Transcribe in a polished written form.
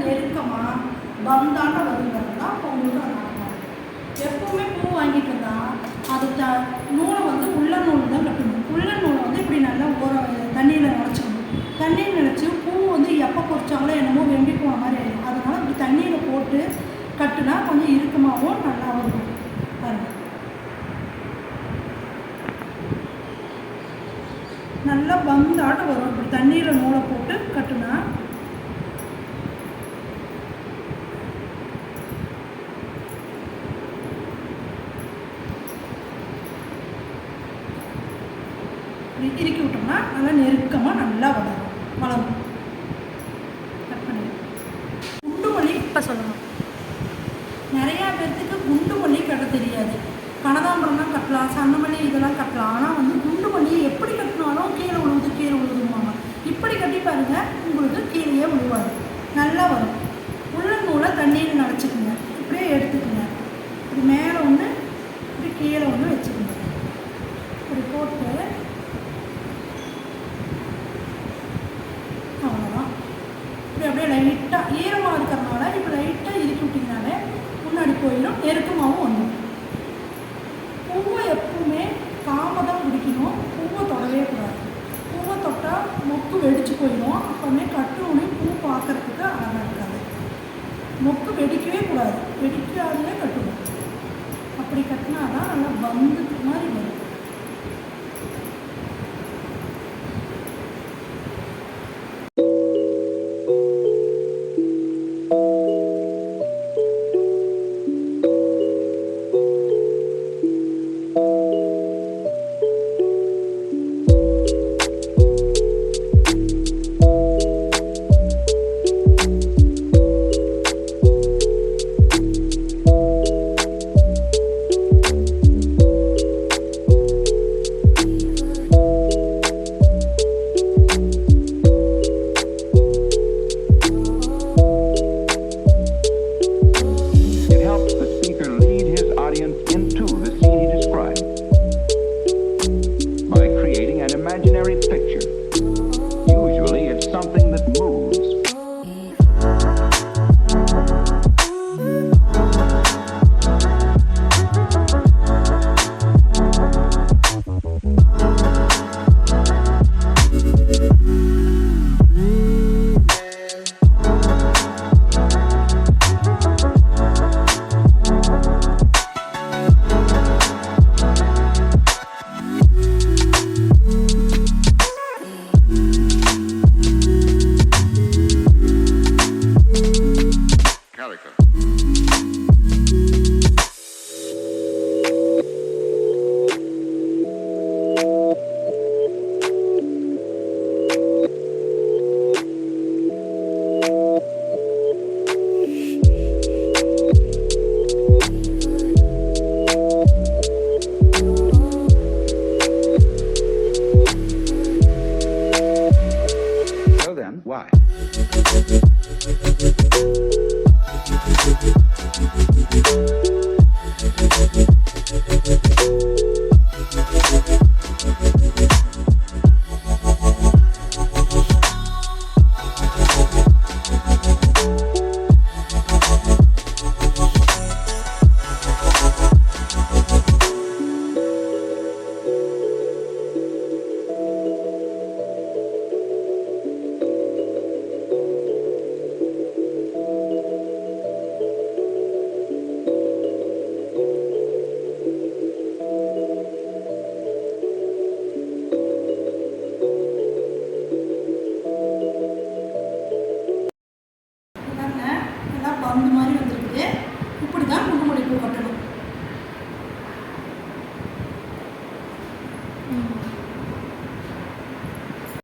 நெருக்கமாக பந்தாண்ட வருங்கிறது தான் உங்களுக்கு நடக்கும். எப்போவுமே பூ வாங்கிட்டு வந்தால் அது நூலை வந்து உள்ள நூல் தான் கட்டணும். உள்ள நூலை வந்து இப்படி நல்லா தண்ணியில் நினச்சிக்கணும். தண்ணியில் நினச்சி பூ வந்து எப்போ பொறிச்சாங்களோ என்னமோ வெண்டி போன மாதிரி ஆகிடும். அதனால் இப்படி தண்ணியில் போட்டு கட்டுனா கொஞ்சம் இறுக்கமாகவும் நல்லா வரும். பாருங்கள், நல்லா பந்தாட வரும். இப்படி தண்ணீரை நூலை போட்டு கட்டுனா இறுக்கி விட்டோம்னா நல்லா நெருக்கமாக நல்லா வளரும். கட் பண்ணி குண்டு மல்லி இப்போ சொல்லணும். நிறையா பேர்த்துக்கு குண்டு மல்லி கட்ட தெரியாது. கனகாம்பரம்லாம் கட்டலாம், சன்னமல்லி இதெல்லாம் கட்டலாம். ஆனால் வந்து குண்டு மல்லி எப்படி கட்டினாலும் கீழே விழுவுதுமாங்க. இப்படி கட்டி பாருங்கள், உங்களுக்கு கீழே விழுவாது, நல்லா வரும். உள்ள நூலை தண்ணீர் நினச்சிக்குங்க, இப்படியே எடுத்துக்குங்க. இப்படி மேலே ஒன்று இப்படி கீழே ஒன்று வச்சுக்கோங்க. இப்படி போட்டு அவ்வளோதான். இப்படி அப்படியே லைட்டாக ஈரமாக இருக்கிறதுனால இப்போ லைட்டாக இறுக்கி விட்டிங்கனாலே முன்னாடி போயிடும், நெருக்கமாகவும் வந்துடும். பூவை எப்பவுமே காம தான் பிடிக்கணும், பூவை தொடவே கூடாது. பூவை தொட்டால் மொக்கு வெடிச்சு போயிடும். அப்போவுமே கட்டுனே பூ பார்க்குறதுக்கு அழகாக இருக்காது. மொக்கு வெடிக்கவே கூடாது, வெடிக்காதே கட்டணும். அப்படி கட்டினா தான் நல்லா பந்து மாதிரி வரும். Why? பந்து மாதிரி வந்துருக்குது. இப்படி தான் குண்டுமல்லி பூ கட்டணும்.